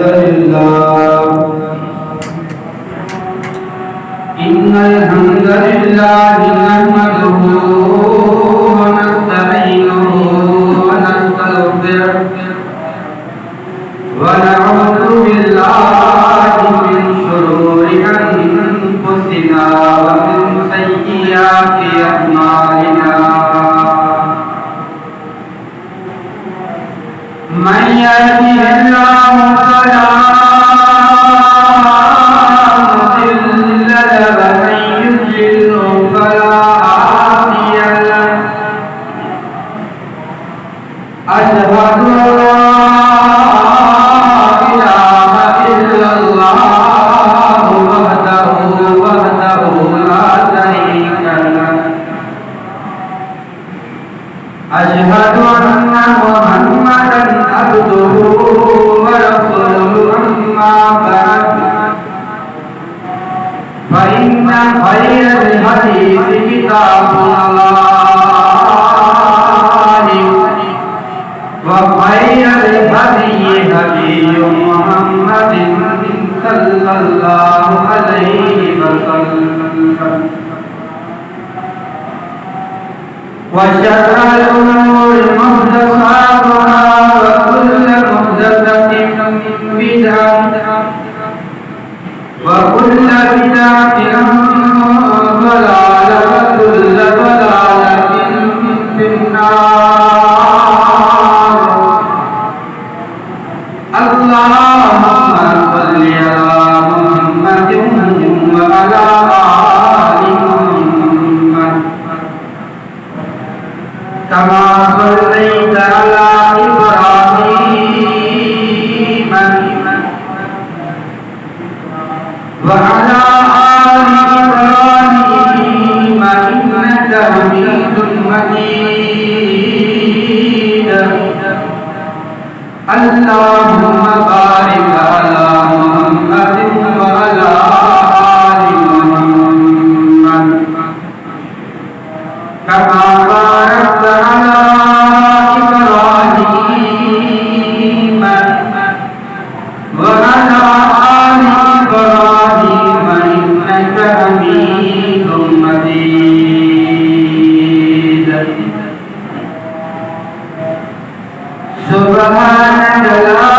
لله نحمده ونستعينه ونستغفره ونعوذ بالله من شرور أنفسنا ومن سيئات أعمالنا من يهده الله فلا مضل له ومن يضلل فلا هادي له أشهد أن لا إله إلا الله وحده لا شريك له أشهد أن محمدا عبده ورسوله أما بعد فإن خير الحديث كتاب الله وخير الهدي هدي محمد صلى الله عليه وسلم وشر الأمور محدثاتها وكل محدثة بدعة وكل بدعة ضلالة وكل ضلالة في النار اللهم صل على محمد وعلى آل محمد كما صليت على إبراهيم وعلى آل إبراهيم إنك حميد مجيد اللهم بارك على محمد وعلى آل محمد كما باركت على إبراهيم وعلى آل إبراهيم إنك حميد مجيد سبحانك لا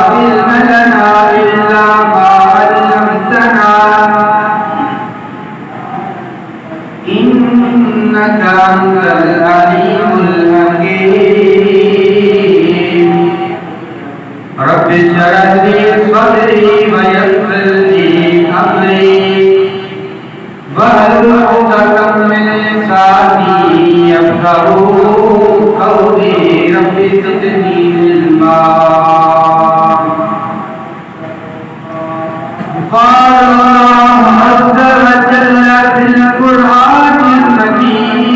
علم لنا إلا ما علمتنا إنك أنت العليم الحكيم رب اشرح لي صدري ويسر لي أمري واحلل عقدة من لساني يفقهوا قولي رب زدني علما قال الله عز وجل في القرآن المجيد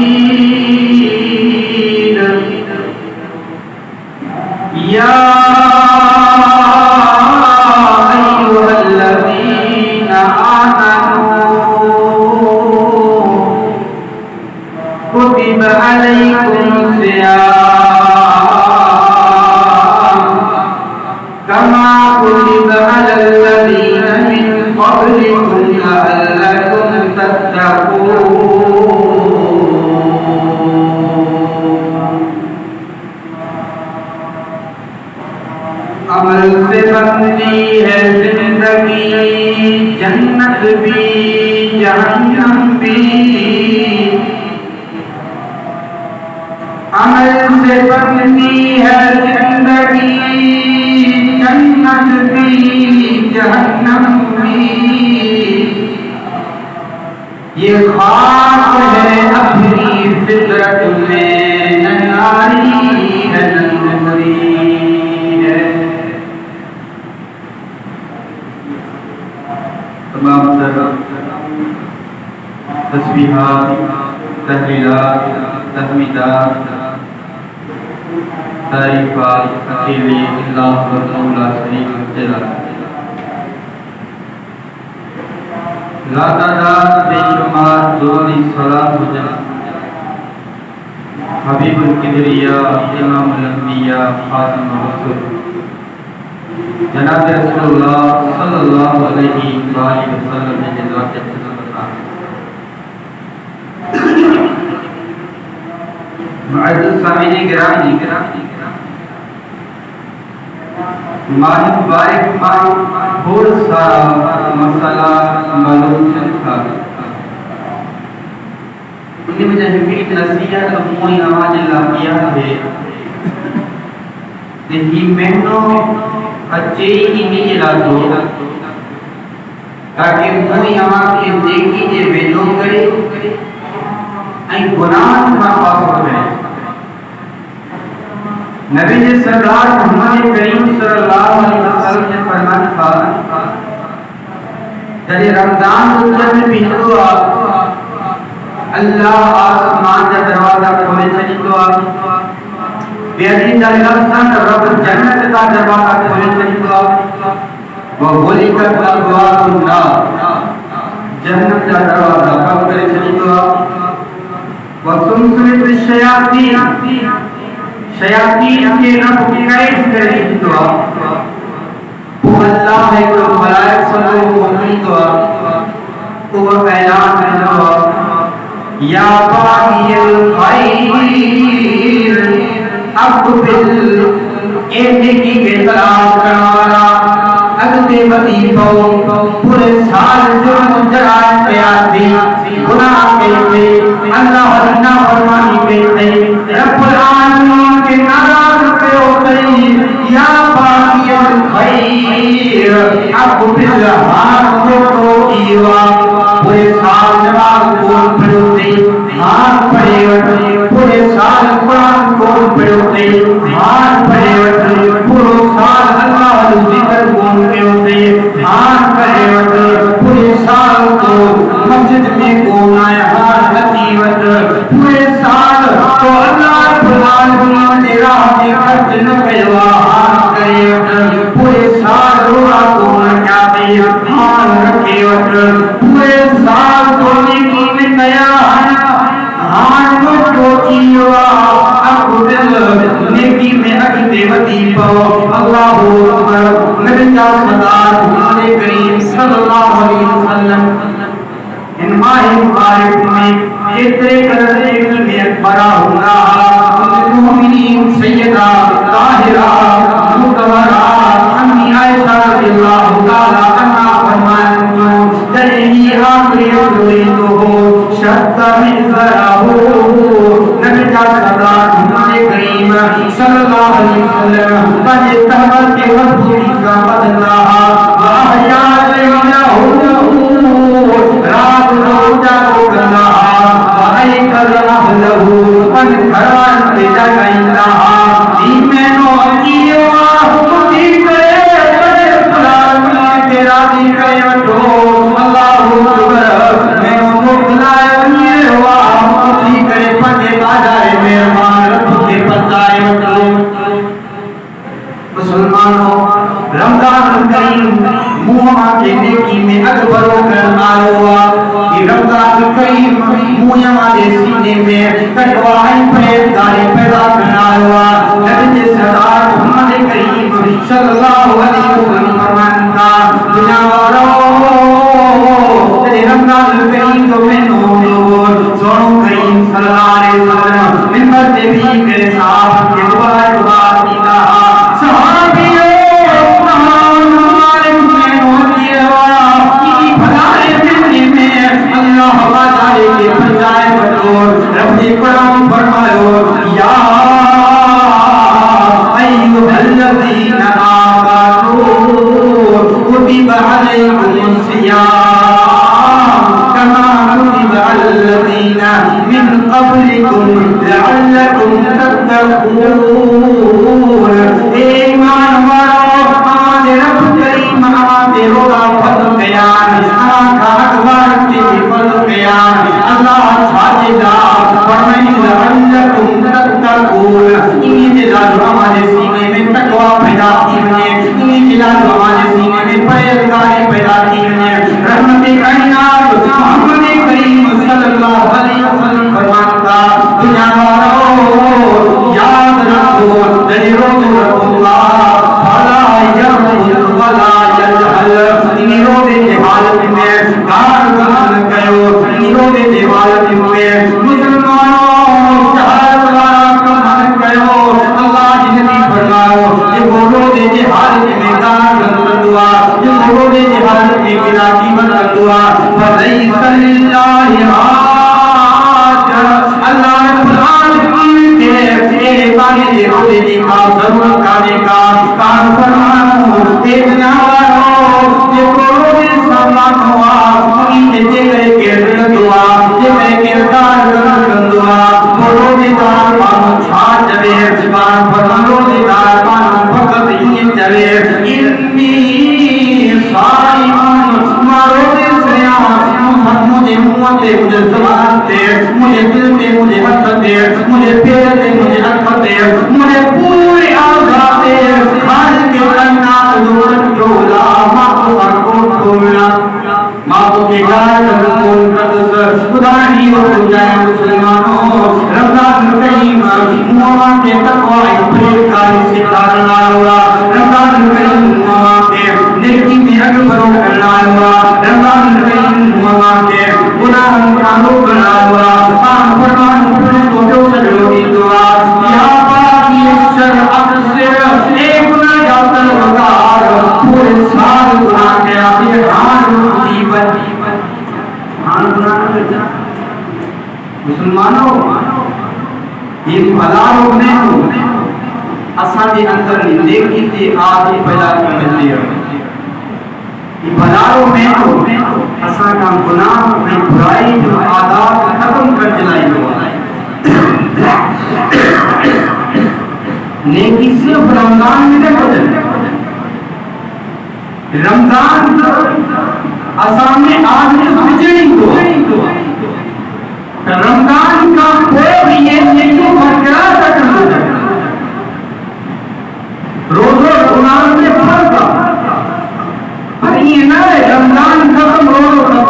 يا أيها الذين آمنوا كتب عليكم الصيام كما كتب على الذين من قبلكم لعلكم تتقون عمل سے بنتی ہے زندگی جنت بھی جہنم بھی عمل سے بنتی ہے زندگی جنت بھی جہنم بھی یہ خاک ہے اپنی فطرت میں نہ ناری ہے نہ نوری ہے تمام تسبیحات تحلیلات تحمیدات تعریفات اکیلے اللہ مولا شریک جلال لا تعداد بے شمار دونی صلاة و جنات حبیب القدریہ امام الانبیاء خاتم الرسول جناب رسول اللہ صلی اللہ علیہ وآلہ وسلم نے جناب معزز سامعین گرامی ماہ مبارک بہت سارا مسئلہ معلوم تھا ان میں جہمید نصیحت اموی نواز اللہ کیا ہے کہ مہنوں اچھے ہی نہیں علاج ہو تاکہ موئی نواز کے دیکھی جے ویلو کرے گناہ کا پاس ہے نبی سرکار محمد کریم صلی اللہ علیہ وسلم نے فرمایا تھا جب رمضان چند پہلو اللہ آسمان کا دروازہ کھولے چلی تو بیدی دلگستان رب جنت کا دروازہ کھولے چلی تو وہ بولی کر دلگوار اللہ جنت کا دروازہ کب کرے چلی تو وَسُمْسُمِتْ شیاطین کے رب قید کریں دعا وہ اللہ ہے تو ملائک صلو مومنی دعا وہ اعلان ہے دعا یا باغی الخیر اقبل اے نیکی کے تلاش کروانا اگتے بدی پو پورے سال جرم جرائم پیاسی گناہ کہتے اللہ ورنہ فرمانی کہتے رب العالمین کے ناراض پہ ہوتے یا باقی الخیر اقبل ہاتھ کو ایوا پورے سال جواب کون پڑھوتے ہاتھ پڑھے وٹے پورے سال قرآن کون پڑھوتے ہاتھ پڑھے وٹے پورے سال اللہ ذکر کون پہ ہوتے ہاتھ پڑھے وٹے پورے سال کو مسجد میں کون آیا ہاتھ لتی وٹے پورے سال تو اللہ العالمین نے راہ میں خرچ نہ کیوا ہاتھ کرے وٹے پورے سال روڑا کون کیا دے ہاتھ رکھے وٹے پورے سال تو نیکی میں نیا ہاتھ کو کیوا اقبل نیکی میں اگتے بدی پو اللہ اکبر نبی کا صدار محمد کریم صلی اللہ علیہ وسلم ان ماہ مبارک میں اتنے قدر ایک میں اکبرہ اللہ المؤمنین سیدہ طاہرہ مطہرہ امی عائشہ رضی اللہ تعالی عنہا فرمائیں جنہی آخری ہوئی تو ہو شد من ذراہو نبی کا صدار محمد کریم صلی اللہ علیہ وسلم بجے تحمل کے وقت کا بدلہ وآحیا لیلہو رات روجہ کو گلہ وآئی کر اہلہو ان گھران کے جگہ ایمینو کیوا خودی کرے بڑے پلان کے راضی کرے وٹو اللہ اکبر میں وہ بلائے بنیے ہوا خودی کرے پتے باجائے مہربان رب کے پتائے وٹو مسلمانوں رمضان کریم موہاں کے نیکی میں اکبر و کرنا ہوا یہ رمضان کریم موہاں کے سینے میں کٹوائی پریدگاری پیدا کرنا ہوا نبی سرکار محمد کریم صلی اللہ علیہ وسلم فرماتا دنیاوارو تیرے رمضان کریم تو میں نور سونو کریم صلی اللہ علیہ وسلم منبر سے بھی میرے صاحب کے دوائے دعا کی کہا صحابیوں اللہ ہمارے کے بجائے بطور رب قرآن فرمائے یا ایوہ الذین آمنوا کتب علیکم الصیام کما کتب الذین من قبلکم لعلکم تتقون ایمان والو آنے رب کریم آنے رولا فضل قیام آنکھا اکبر کی فضل قیام اللہ ساجدہ فرمائی لعلکم تتقون انہی جلال ہمارے سینے میں تقوی پیدا کی بنے انہی جلال ہمارے سینے میں پریدگاری پیدا کی بنے رحمت کائنات محمد کریم صلی اللہ علیہ وسلم فرماتا دنیا وارو یاد رکھو دلیرو اللہ فلا یرحم جہاد میدان بندوا جو جہاد میں کراچی بندوا فلیس للہ حاج اللہ رب العالمین کے بانی روزی کا ضرورت کانے کا کام فرمانو اتنا ہو یہ روزی سامان ہوا انہی جے گئے کردر دعا جے گئے کردار گندوا روزی دار پانو چھاڑ جبے کام فرمانو روزی دار پانو فقط یہ جبے انی صائم روزی سیاں مجھے منہ دے مجھے زبان دے مجھے دل دے مجھے ہاتھ دے مجھے پیر دے مجھے ہاتھ دے مجھے پورے آزاد دے خالق کائنات دولت جو لا ماں کو کھولنا ماں کے گھر کون قدس خدا ہی ہو جائے مسلمانوں رمضان کریم مولا کے تقوی پریکاری سے کرنا ہوا رمضان کریم مولا کے نیکی میں اکبر کرنا ہوا رمضان کریم مولا کے گناہ کا روکنا ہوا پاک فرمان کو جو سجدوں دعا یا پاکی شرعت سے ایک نہ جاتا وقار پورے سال گناہ کے آخر ہان مصیبت ہان گناہ مسلمانوں یہ بھلا روکنے کو اساں دے اندر نیکی تے آج پیدا کرنے یہ بھلا روکنے کو اساں کا گناہ اپنی برائی جو عادات ختم کر جلائی ہوا نیکی صرف رمضان میں نہیں ہوتے رمضان اساں میں آج بجڑی کو رمضان کا کوئی یہ نیکی برقرار رکھنا روزہ گناہ میں فرق پر یہ نہ رمضان ختم روزہ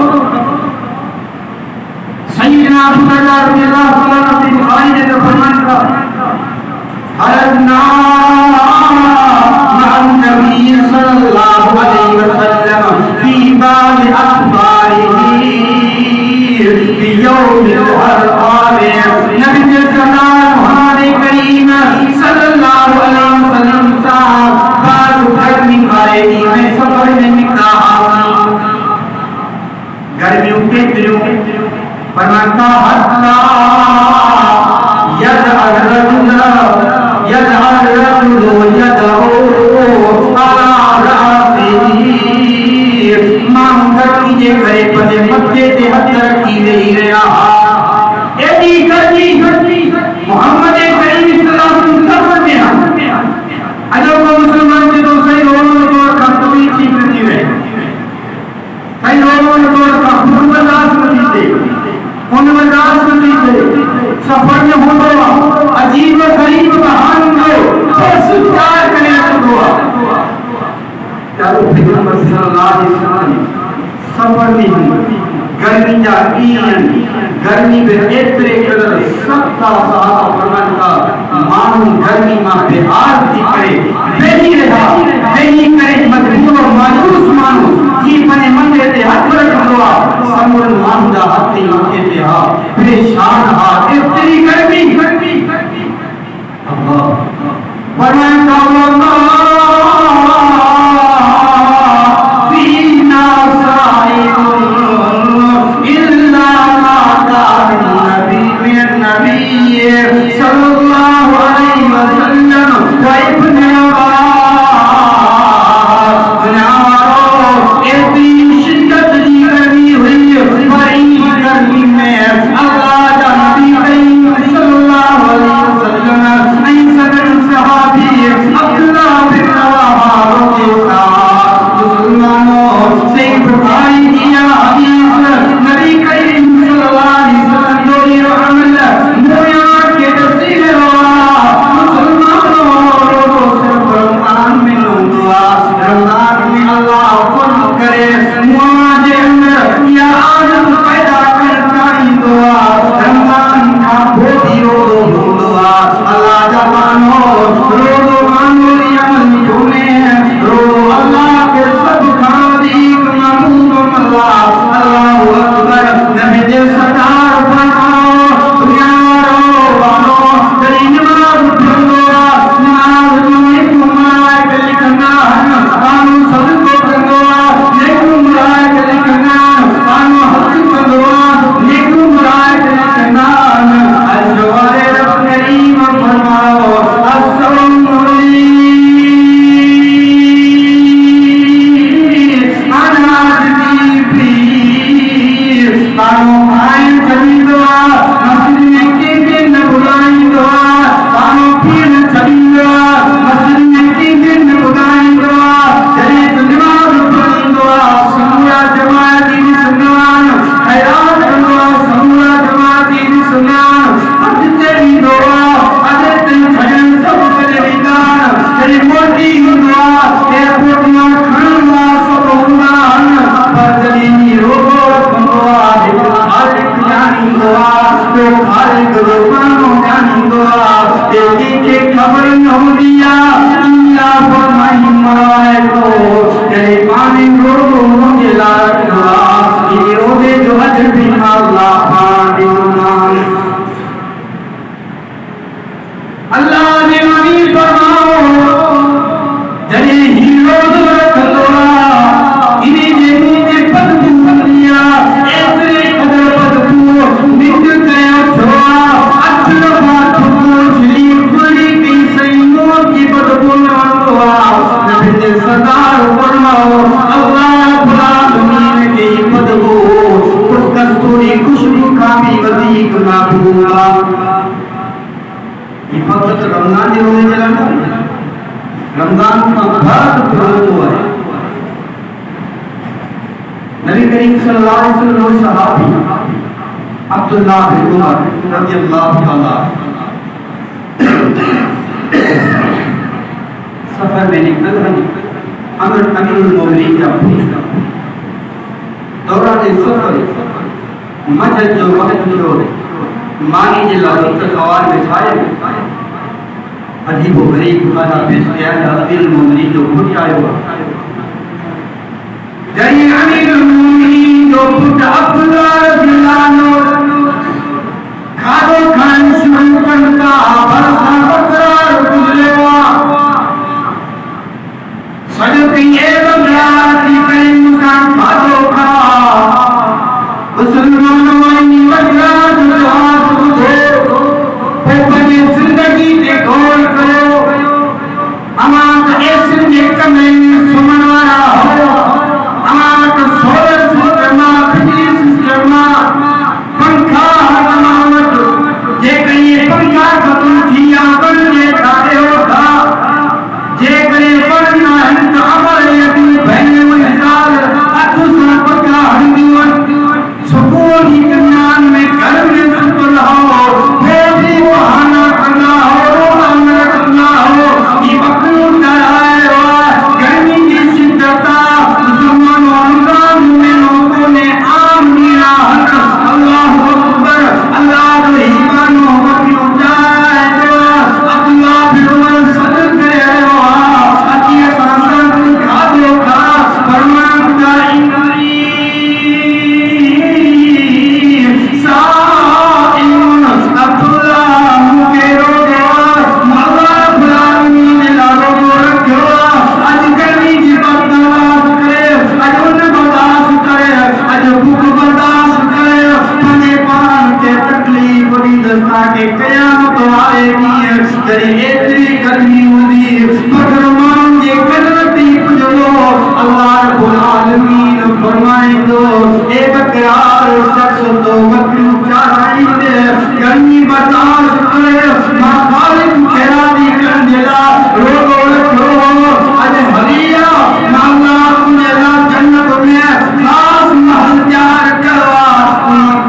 سیدنا ابو بکر رضی اللہ عنہ سے بخاری نے فرمایا تھا خرجنا مع النبي صلى الله عليه وسلم في بعض أخباره في يوم الأربعاء نبی کے سلام ہمارے کریم صلی اللہ علیہ وسلم صاحب بعض گرمی بارے میں سفر میں نکلا گرمیوں کے دنوں فرماتا حتی یدعى الرجل یدعو على رأسه مانگ کیجئے کرے پتے مکے تے حد رکھی رہی رہا ایڈی گرمی محمد کریم صلی اللہ علیہ وسلم سفر میں اجب کو مسلمان کے دو صحیح روزوں جوڑ کا کبھی ٹھیک نہیں رہے صحیح روزوں جوڑ کا خون برداشت نہیں تھے خون برداشت نہیں تھے سفر میں ہو دعا عجیب و غریب بہان دو بس پیار کرے تو دعا چلو پیغمبر صلی اللہ علیہ وسلم سفر میں گرمی جاکین گرمی بے اترے قدر سکتا صحابہ فرمان کا معلوم گرمی ماں بے آرتی کرے ویلی رہا ویلی کرے مجبور و مایوس مانو جی پنے مندے تے حد رکھ دعا سمور ماندہ حتی مکے تے ہا پریشان ہا اتری گرمی اللہ فرمان کا اللہ فینا سائم صلی اللہ علیہ وسلم و ابن عباس مرائے تو تیرے پانی رو مجھے لارکھا یہ روزے جو حجر بھی اللہ پانی دنان اللہ نے منی فرماؤ جنہیں ہی روز رکھ دورا انہیں جنہیں جے بدبو بنیا ایسے قدر بدبو نکل گیا چھوڑا اچھل باتوں شریف بڑی کی سیموں کی بدبو نوانتوا نبی نے صدار فرماؤ اللہ العالمین کی بدبو اس کستوری خوشبو کا بھی وزیق نہ بھولا یہ فقط رمضان کے روزے چلانا رمضان کا بہت پروتو ہے نبی کریم صلی اللہ علیہ وسلم صحابی عبداللہ بن عمر رضی اللہ تعالی سفر میں نکل رہے امیر المومنین کا پوچھنا دوران سفر مجھے جو وقت جو مانی جی لازم تخوار میں چھائے عجیب و غریب خانہ پیش کیا ہے امیر المومنین جو خود آئے ہوا جائے امیر المومنین جو خود عبداللہ رضی اللہ عنہ کھادو کھان شروع کرتا برسا بکرار گزرے ہوا صدقی اے بغیاتی کئی مسان کھادو کھا مسلمانوں آئینی بغیار جلوات بدھو پوپنے زندگی دے گول کرو امانت ایسے نیک میں سمنوارا ہو امانت سولر سسٹرما بجلی سسٹرما پنکھا امانت جے کئی پنکھا ختم کیا بننے کھاتے ہوتا جے کئی پڑھنا ہنت عمر یدی بہن منحصال اتسا پکا ہندیون سکون ہی کنان میں گھر میں سکن ہو بھیجی بہانا کرنا ہو روحان رکھنا ہو یہ مقلوب کرائے ہوا گرمی کی شدتا مسلمان و رمضان میں لوگوں نے عام میرا حق اللہ اکبر اللہ جو ایمان و وقی اجائے دوا عبداللہ بن عمر صدر گئے ہوا اچھی سانسان کھا دو کھا فرمان کا انگری سائن عبداللہ مکے رو دوا مولا بلانی لارو رکھو آج گرمی جی برداشت کرے آج ان برداشت کرے آج بھوک برداشت کرے پنے پان کے تکلیف بھی دستا کے قیامت آئے گی تیری ایتری گرمی ہوئی مگر مان یہ قدرتی پجلو اللہ رب العالمین فرمائے دو ایک قرار شخص تو مکلوب چاہائی دے گرمی برداشت کرے مخالف خیراتی کرنجلا روگو رکھو آج حلیہ اللہ انجلا جنت میں خاص محل تیار کروا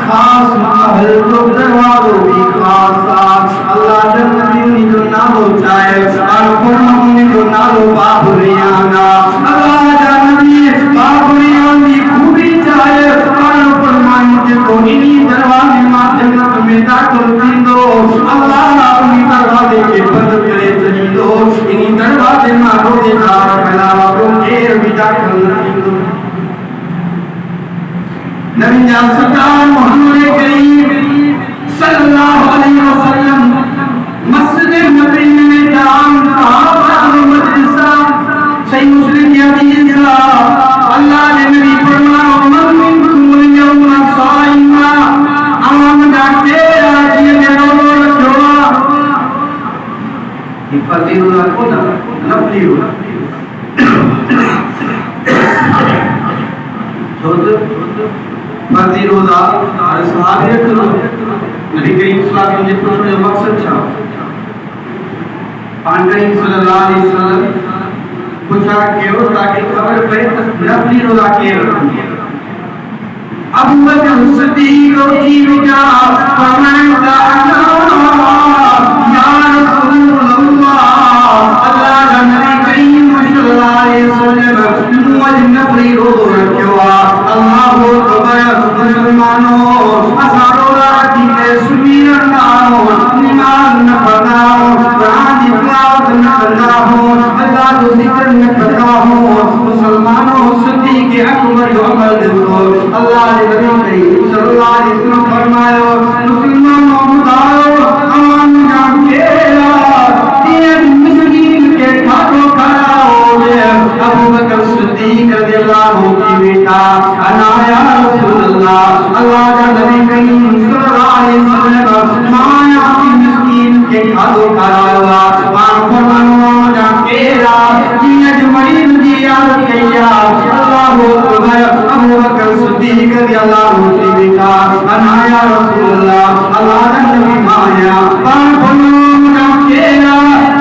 خاص محل تو دروازو بھی خاصا اللہ جنت انہی جو نالو چاہے اور فرمانی جو نالو باب ریانا اللہ جنتی باب ریان بھی خوبی چاہے اور فرمانی جو انہی دروازے ماں جنت میں داخل کیندو اللہ اپنی دروازے کے بند کرے چلیندو انہی دروازے ماں روزے دار کھلا رو ایر بھی داخل کیندو نبی جان سرکار محمد کریم صلی اللہ علیہ وسلم مسجد نبی میں جام صحابہ مجلسہ صحیح مسلم کی حدیث اللہ نے نبی فرمایا من منکم اليوم صائما امام ڈاکتے آجی میں روزہ رکھوا یہ فرضی روزہ کو نفلی روزہ فرضی روزہ اور صحابیت روزہ نبی کریم صلی اللہ علیہ وسلم نے پوچھنے مقصد چھا پان کریم صلی اللہ علیہ وسلم پوچھا کہ وہ تاکہ خبر پہ نفلی روزہ کے رکھیں ابو بکر صدیق کی وجہ فرمایا یا رسول اللہ اللہ کا نبی کریم صلی اللہ علیہ وسلم مجھ نفلی روزہ رکھوا اللہ اکبر مسلمانوں ہزاروں راتی کے سمیر نامو نماز نہ پڑھاؤ قرآن کی تلاوت نہ کرنا ہو اللہ یاد و ذکر میں کرتا ہوں مسلمانوں صدیق اکبر جو عمر رسول اللہ علیہ وسلم صلی اللہ علیہ وسلم فرمایا مسلمانوں مدارو امان جان کے تین مسکین کے کھاتوں کھڑاؤ ابو بکر صدیق رضی اللہ کی بیٹا انا یا رسول اللہ اللہ کا نبی کریم صلی اللہ علیہ وسلم مایا کی مسکین کے کھاتوں کھڑاؤ فرمانو جان کے جی مریض دی یاد کیا اللہ اکبر ابو بکر صدیق رضی اللہ کی بیٹا انا یا رسول اللہ اللہ کا نبی مایا فرمانو جان کے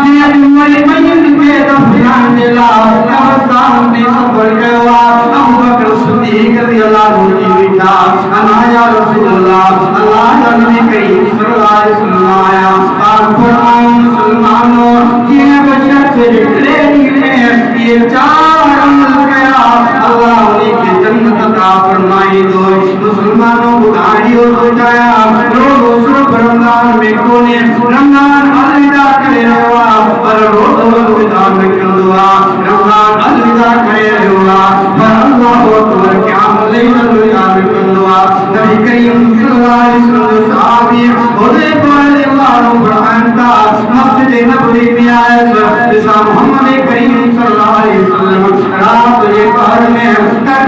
جی مریض کے دفنان دلا قبرستان میں سفر کروا ابو بکر صدیق رضی اللہ کی بیٹا انا یا رسول اللہ اللہ کا نبی کریم صلی اللہ علیہ وسلم آیا فرمایا مسلمانوں یہ بشر سے نکلے یہ چار عمل کیا اللہ انہیں کی جنت عطا فرمائی دو مسلمانوں کو گاڑیوں کو جایا روز صرف رمضان میں کونے رمضان الوداع کرے ہوا پر روز الوداع میں کندوا رمضان الوداع کرے ہوا پر اللہ اکبر قیام لیل الوداع میں کندوا نبی کریم صلی اللہ علیہ وسلم صحابی حذیفہ رضی اللہ عنہ فرماتا مسجد نبوی میں آئے جیسا محمد کریم صلی اللہ علیہ وسلم رات کے پہر میں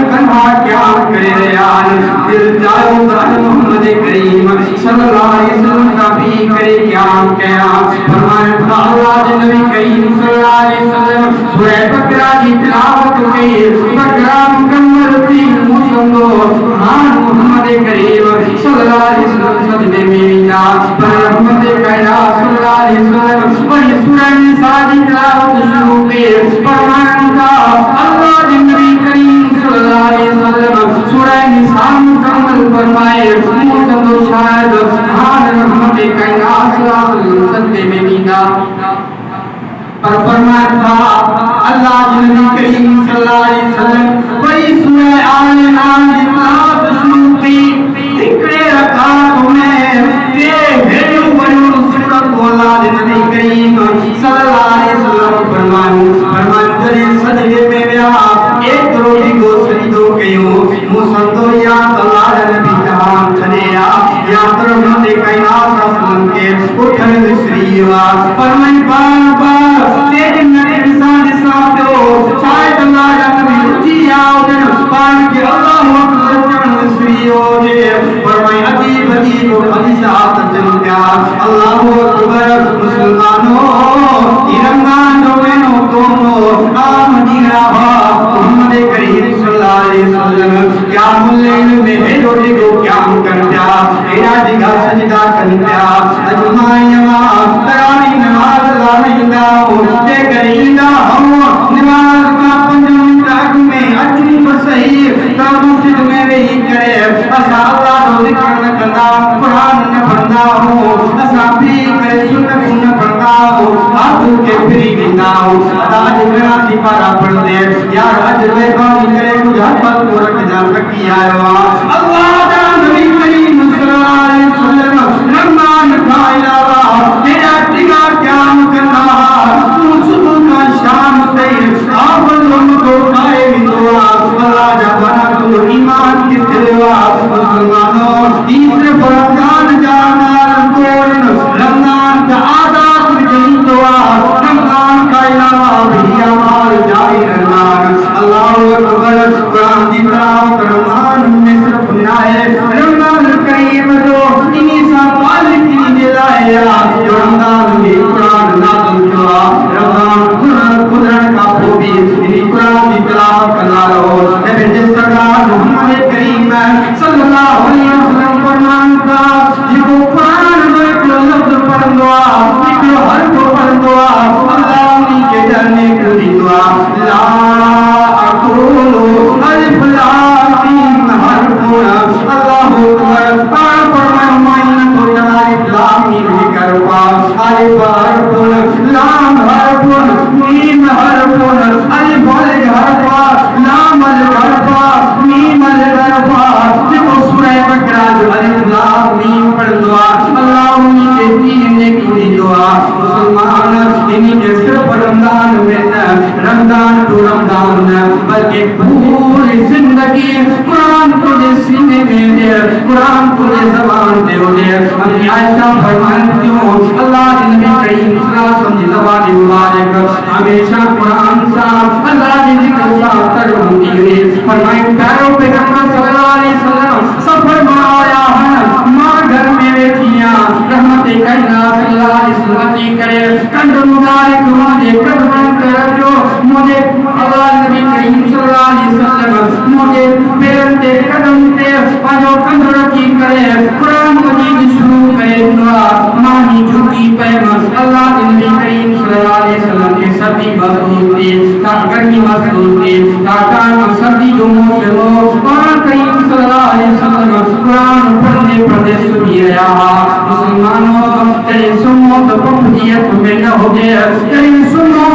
تنہا قیام کرے ریان دل جائے محمد کریم صلی اللہ علیہ وسلم کا بھی کرے قیام کیا فرمائے اللہ نبی کریم صلی اللہ علیہ وسلم سورہ بقرہ کی تلاوت کی بقرہ مکمل تھی مسلمو محمد کریم صلی اللہ علیہ وسلم سجدے میں ملا پر محمد کائنات صلی اللہ علیہ وسلم وہی سورہ نساء کی تلاوت شروع کی فرمایا اللہ نبی کریم صلی اللہ علیہ وسلم سورہ نساء مکمل فرمائے مسلمو شاہد محمد کائنات صلی اللہ علیہ وسلم سجدے میں ملا پر فرمایا تھا اللہ نبی کریم صلی اللہ علیہ وسلم وہی سورہ آل عمران کی تلاوت شروع کی ذکر رکعت میں یہ بڑی سورت اللہ نبی کریم صلی اللہ علیہ وسلم فرمایا سجدے میں گیا ایک روٹی کو سجدوں کیوں مسندو یا اللہ نبی جہاں چلے یا محمد کائنات رسول کے اٹھن سریوا فرمائی بار بار تیج نبی انسان اسلام دو شاید اللہ نبی اٹھی آؤ دن پان کے اللہ اکبر چڑھ سریو دے فرمائی عجیب عجیب خدیثات جنکیا اللہ اکبر مسلمانوں رمضان جو بینوں دونوں مدینہ محمد کریم صلی اللہ علیہ وسلم قیام اللیل میں روٹی کو قیام کرتا میرا جگہ سجدہ کرتا اجمائیما تراوی نماز لامیندہ تے کریندہ ہم نماز کا پنجم تاک میں اجنی بسہی تا مسجد میں رہی کرے اسا اللہ رو ذکر نہ کرنا قرآن نہ پڑھنا ہو اسا بھی کرے سنت نہ پڑھنا ہو آدھو کے پھری گندہ ہو آج میرا سپارہ پڑھ دے یار اجر میں بانی کرے کچھ حفظ کو رکھ جا سکی آئے اللہ دا نبی کریم صلی اللہ علیہ وسلم رمضان کا علاوہ تیرا ٹکا قیام کرنا تو صبح کا شام تیر آپ لوگوں کو کھائے دعا اللہ جانا تو ایمان کی دعا مسلمانوں تیسرے رمضان جانا رمضان کا آداب کی دعا رمضان کا علاوہ بھی ہمارے جاری رمضان اللہ اکبر قرآن کی تلاوت رمضان میں صرف نائے رمضان کریم جو انہی سا پال کی دلایا جو رمضان میں قرآن نازل ہوا رمضان قرآن کا خوبی انہی قرآن کی تلاوت کرنا رہو نبی جس سرکار محمد کریم صلی اللہ علیہ وسلم فرمان کا جو قرآن میں لفظ پڑھ دعا حرف پڑھ دعا اللہ انہی کے جانے کو دی دعا لا اقول الف لام میم حرف اللہ اکبر پڑھ فرمائے مائن کو الف لام میم کروا الف حرف لام حرف میم حرف الف حرف لام تو رمضان بلکہ پوری زندگی قرآن تجھے سینے میں دے، قرآن تجھے زبان دے دے. ہم عائشہ فرماتی ہوں اللہ کے نبی کریم صلی اللہ علیہ وسلم زبان مبارک ہمیشہ قرآن سا اللہ کی ذکر سا تر ہوتی ہے. فرمائے پیاروں پیغمبر صلی اللہ علیہ وسلم سفر میں آیا ہے، ماں گھر میں بیٹھیاں رحمت کائنات صلی اللہ علیہ وسلم کی کرے کند مبارک مجھے قدم کر جو مجھے اللہ نبی کریم صلی اللہ علیہ وسلم مجھے پیر تے قدم تے پاجو کند رکھی کرے قرآن مجید شروع کرے دعا مانی جھکی پیمس اللہ نبی کریم صلی اللہ علیہ وسلم کے سردی محسوس تھی تا گرمی محسوس تھی تا کان سردی جو موسم ہو قرآن کریم صلی اللہ علیہ وسلم قرآن پڑھنے پڑھنے سنی رہا. مسلمانوں تیرے سنو تو پپجیت میں نہ ہو گئے، تیرے سنو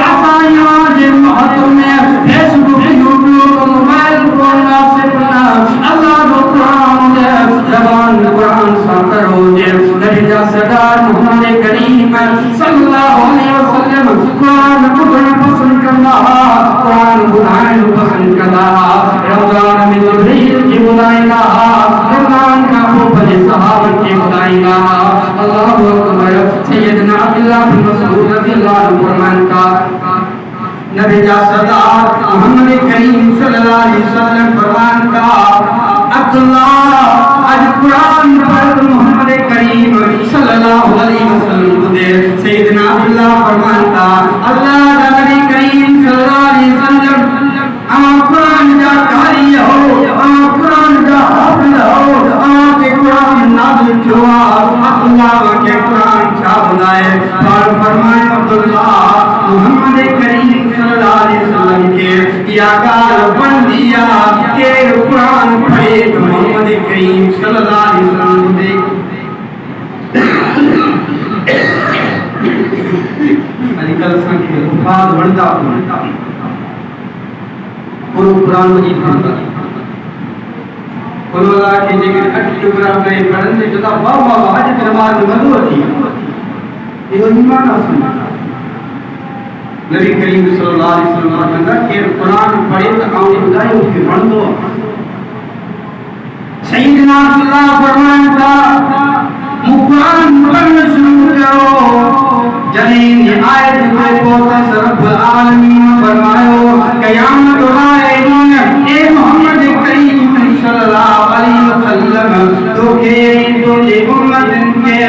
آسائیاں جن محتوں میں فیس بک یوٹیوب موبائل فون سے پڑھنا اللہ کو قرآن دے زبان قرآن سا کرو دے. نبی کا سردار محمد کریم صلی اللہ علیہ وسلم قرآن پڑھنا پسند کرنا، قرآن بلائیں پسند کرنا. رمضان میں جبریل کی بلائیں گا، رمضان کا بڑے صحابہ کی بلائیں گا. اللہ اکبر. سیدنا عبداللہ بن مسعود رضی اللہ عنہ فرمان کا نبی کا سردار محمد کریم صلی اللہ علیہ وسلم فرمان کا عبداللہ آج قرآن پر محمد کریم صلی اللہ علیہ وسلم دے. سیدنا عبداللہ فرمان کا اللہ نبی کریم صلی اللہ علیہ وسلم قرآن کا قاری ہو، قرآن کا حافظ ہو، کے قرآن نازل کیا اللہ کے قرآن کیا بنائے. اور فرمائے عبداللہ محمد کریم صلی اللہ علیہ وسلم کے یا کار بن دیا کہ قرآن پڑھے تو محمد کریم صلی اللہ علیہ وسلم دے. علی کل سنکھے افاد بڑھتا قرآن مجید پڑھتا اللہ کے جگہ اٹھ ٹکرا میں پڑھنے جتا بابا حج نماز مدو تھی یہ ایمان اصل نبی کریم صلی اللہ علیہ وسلم نے کہ قرآن پڑھے تو آؤں خدای اس کے پڑھ دو. سیدنا عبداللہ فرمان کا قرآن پڑھنا شروع کرو جنین یہ آیت میں پوتا رب العالمین فرماؤ قیامت آئے اے محمد کریم صلی اللہ علیہ وسلم تو کہ تو جے امت کے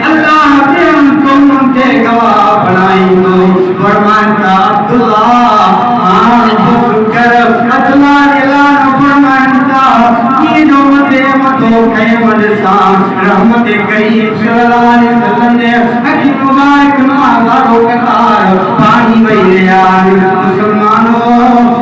اللہ کے ہم کے گواہ بنائیں گو. فرمان کا عبداللہ بشکر اللہ اعلان فرمان کا یہ جو مدو قیمت سان رحمت کریم صلی اللہ علیہ وسلم نے حکیم مبارک نمازاروں قطار پانی بیان. مسلمانوں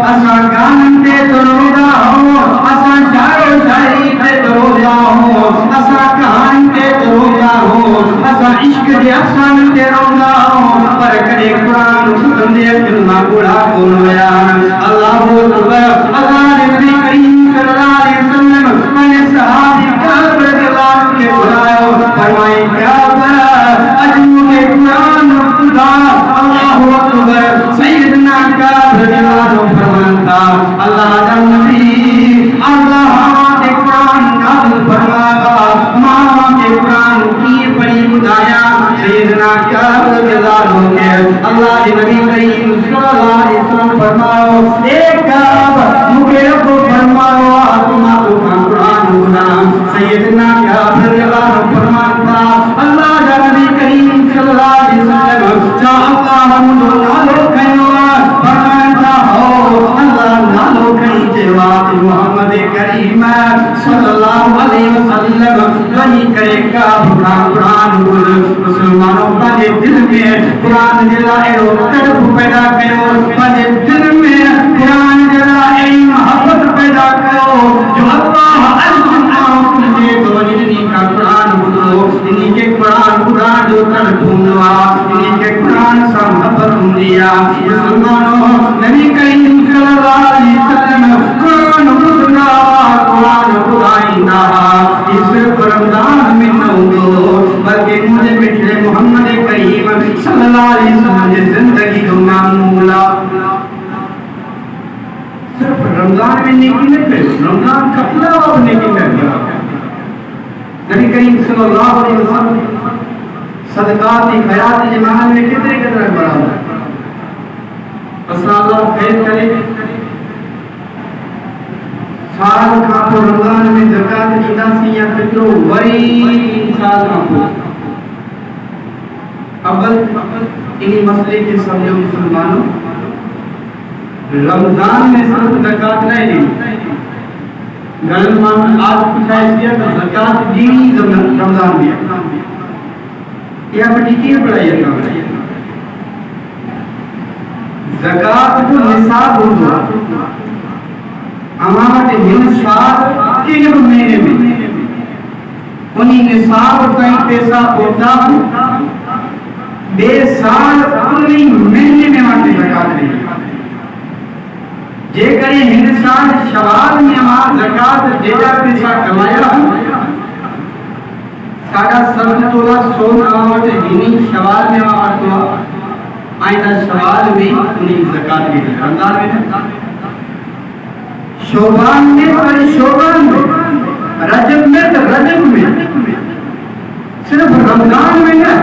اسا گانن دے تو روزہ ہو، اسا شاعر شاعری دے تو روزہ ہو، اسا کہان دے تو روزہ ہو، اسا عشق دے افسان دے روزہ ہو، پر کدے قرآن سن دے کلمہ گڑا کو بیان. اللہ اکبر. اللہ نبی کریم صلی اللہ علیہ وسلم میں صحابی قلب رضوان کے بلائے فرمائے کیا بڑا اجمو کے قرآن خدا. اللہ اکبر. سیدنا قلب رضوان فرمانتا اللہ نبی اللہ کے قرآن نازل فرمایا ماں کے قرآن کی بڑی بدایا. سیدنا قلب رضوان کے اللہ نبی کریم صلی اللہ علیہ وسلم فرماؤ ایک مجھے کو فرماؤ آتما کو قرآن گنا. سیدنا قلب رضوان فرماتا اللہ نبی کریم صلی اللہ علیہ وسلم جا اللہ ہم نالو کہو فرماتا ہو اللہ نالو کہیں جواب محمد کریم صلی اللہ علیہ وسلم وہی کرے گا قرآن گل. مسلمانوں پانے دل میں قرآن جلائے تڑپ پیدا کرو، پانے دل میں قرآن جلائے محبت پیدا کرو جو اللہ نے تو انہی کا قرآن بولو، انہی کے قرآن جو تڑپ ہوا، انہی کے قرآن سا محبت دیا. مسلمانوں نبی کریم صلی اللہ علیہ وسلم قرآن بولنا قرآن بلائنا اس رمضان میں نہ ہو بلکہ مجھے بٹھے محمد کریم صلی اللہ علیہ وسلم نے زندگی کو معمولا صرف رمضان میں نیکی نہیں کرے، رمضان کا علاوہ نیکی کرے. نبی کریم صلی اللہ علیہ وسلم صدقات خیرات جماعت میں کتنے قدر برابر ہے. بس اللہ خیر کرے. سال کا تو رمضان میں زکات دینا سی یا فطر وری سال کا کو اول انہی مسئلے کے سمجھو مسلمانوں. رمضان میں صرف زکات نہیں دی. غلط مان آج کچھ ایسا کہ زکات دی رمضان میں یا بڑی کی بڑائی ہے. زکات کو نصاب ہوگا امامت نصاب کے جب مہینے میں انہی نصاب کا پیسہ ہوتا بے سال انہی مہینے میں وہاں زکات نہیں. جے کرے ہندوستان شوال میں وہاں زکات دیتا پیسہ کمایا ساڑھا سب تولا سون امامت ہنی شوال میں وہاں تو آئندہ شوال میں انہی زکات دی. رمضان میں شوبان میں اور شوبان میں رجب میں تو رجب میں صرف رمضان میں نہ.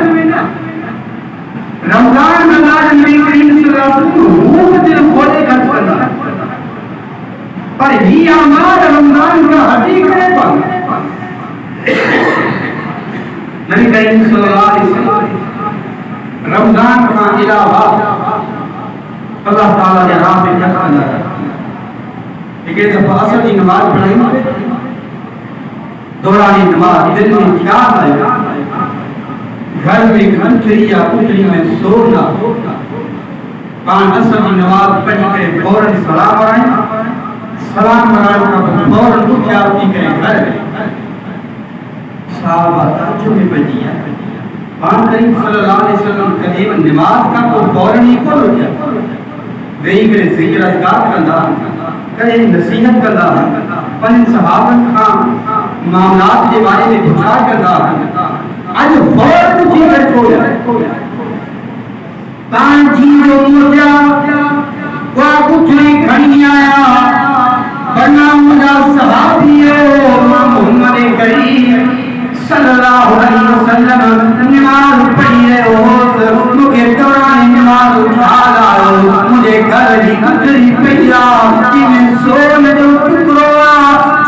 رمضان میں اللہ نبی کریم صلی اللہ علیہ وسلم روح دل کھولے خرچ کرنا پر ہی اعمال رمضان کا حقیقت ہے. نبی کریم صلی اللہ علیہ وسلم رمضان کا علاوہ اللہ تعالیٰ نے راہ میں کیا کرنا ہے. ایک دفعہ اصل کی نماز پڑھیں دورانی نماز دل میں خیال آئے گھر میں گھنٹری یا پتری میں سونا پان اصل کی نماز پڑھ کے فوراً سلام آئیں. سلام آئیں کا فوراً اٹھیاتی کریں گھر میں صحابہ تعجب میں پڑھی ہے. پان کریم صلی اللہ علیہ وسلم قدیم نماز کا کو فوراً ہی کھول ہو جائے وہی کرے ذکر اذکار کرنا کرے نصیحت کرنا پن صحابن خان معاملات کے بارے میں بچار کرنا آج فوراً چیزیں چھوڑ جائے. پان چیزوں مرجا وہ کچھ نہیں کھڑی آیا ورنہ مجھا صحابی ہو محمد کریم صلی اللہ علیہ وسلم نماز پڑھی ہے ہو مجھے دوران نماز اٹھا لاؤ مجھے گھر ہی کچری پہیا کہ میں سون جو ٹکروا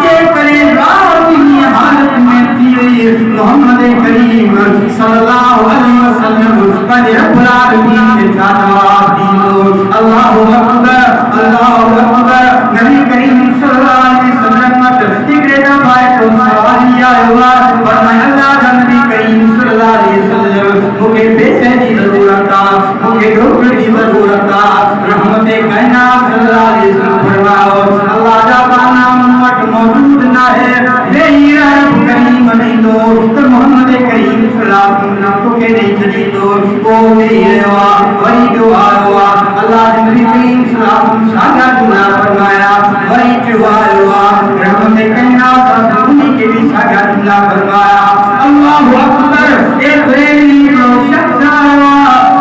کہ کرے رات کی حالت میں تیرے محمد کریم صلی اللہ علیہ وسلم قد رب العالمین نے جواب دیو. اللہ اکبر اللہ اکبر. نبی کریم صلی اللہ علیہ وسلم تکریتا بھائی کو سوالیہ ہوا فرمایا اللہ نبی کریم صلی اللہ علیہ وسلم مجھے پیسے کی ضرورت تھا مجھے ڈاکٹر کی ضرورت تھا رحمت کائنات صلی اللہ علیہ وسلم فرماؤ اللہ جانا محمد موجود نہ ہے یہی رب کریم نہیں دو تو محمد کریم صلی اللہ علیہ وسلم تو کہ نہیں چلی دو وہ نہیں ہوا وہی دعا ہوا اللہ نبی کریم صلی اللہ علیہ وسلم ساگا دعا فرمایا وہی دعا ہوا رحمت کائنات انہی کے بھی ساگا دعا فرمایا. اللہ اکبر. ایک ریلی شخص آیا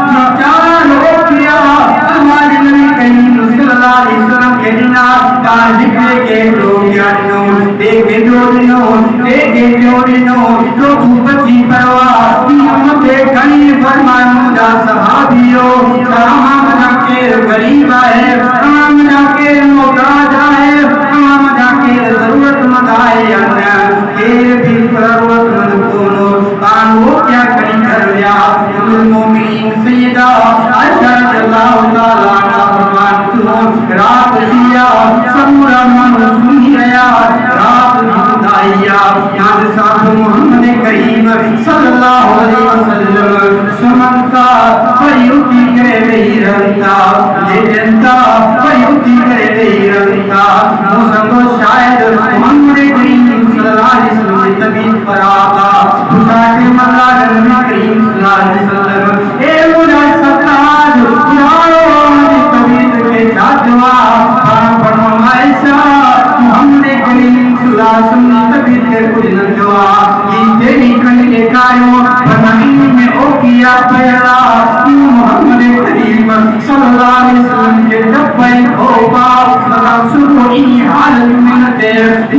جو چار ہو گیا ہمارے نبی کریم صلی اللہ علیہ وسلم کے دینا کار ذکر کے لوگ یادنوں دیکھے جوڑنوں دیکھے جوڑنوں جو بچی پرواہ محمد کریم فرمائے مجھا صحابیوں سلام جا کے غریب آئے سلام جا کے محتاج آئے سلام جا کے ضرورت مند آئے کہ بھی ضرورت مند کونو کان وہ کیا کری کر لیا المومنین سیدہ عائشہ رضی اللہ تعالیٰ عنہ فرماتی رات دیا سمورا من سنی ریا رات دیا یاد صاحب محمد کریم صلی اللہ علیہ وسلم سمنتا پریوتی کرے نہیں رہتا یہ جنتا پریوتی کرے نہیں رہتا موسم شاید محمد کریم صلی اللہ علیہ وسلم کی طبیعت پر آتا خدا کے مطلع نبی کریم صلی اللہ علیہ وسلم اے مجھا ستاج خداو مجھے طبیعت کے جادوا فرما ایسا محمد کریم صلی اللہ علیہ وسلم طبیعت کے کچھ نجوا یہ تیری کنڈ کے کائیوں فرمائنی میں او کیا پیدا محمد کریم صلی اللہ علیہ وسلم کے جب بھائی کھوپا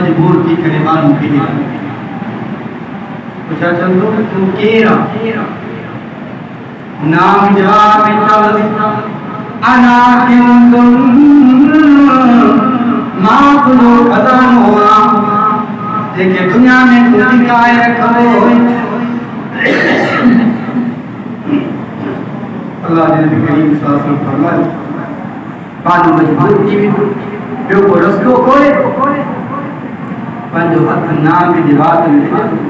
مجبور کی کرے معلوم کی پوچھا چندو تو کیرا نام جواب تل انا کندن ما کلو قدم ہوا دیکھے دنیا میں تو ٹکائے رکھو اللہ نبی کریم صلی اللہ علیہ وسلم فرمائے پانو مجبور کی بھی کو رسکو کھولے پنجو ہاتھ نام کے جواب میں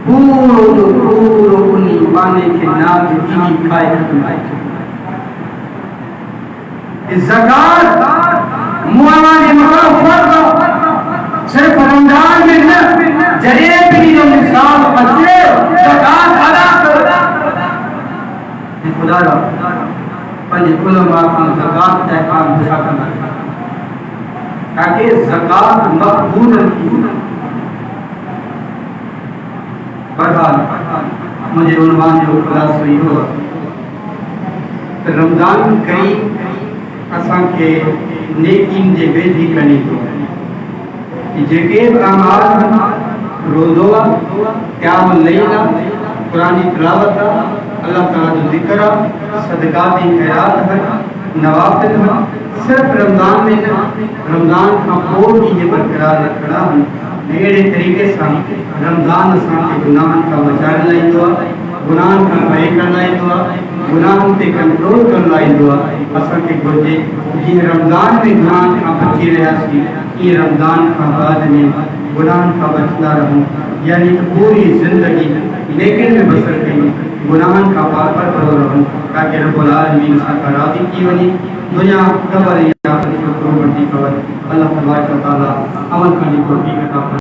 پورو انہی پانے کے نام کے دینی کھائے ختم آئے زکاة معاملے مطلب صرف رمضان میں نہ جریب بھی جو مثال بچے زکاة ادا کرو خدا را پنجے علماء کا زکاة تحقام بچا کرنا تاکہ زکاة مقبول رکھی بہرحال مجھے عنوان جو خلاص ہوئی ہوا رمضان کریم اساں کے نیکین دے بیدی کرنی تو جگہ اعمال روزہ قیام اللیل قرآن تلاوت اللہ تعالیٰ جو ذکر صدقات خیرات نوافل صرف رمضان میں نہ رمضان کا پور بھی یہ برقرار رکھنا میرے طریقے سے رمضان اساں کے گناہ کا بچانا لائی دعا گناہ کا پرے کرنا لائی دعا گناہ تے کنٹرول کرنا لائی دعا اساں کے گرجے جن رمضان میں گناہ کا بچی رہا سی یہ رمضان کا بعد میں گناہ کا بچنا رہوں یعنی پوری زندگی لیکن میں بسر کریں گناہ کا بار پر پڑھو رہوں تاکہ رب العالمین سے راضی کی ونی دنیا قبر یا شکر بڑی قبر اللہ تبارک و تعالی عمل کرنے کو بھی عطا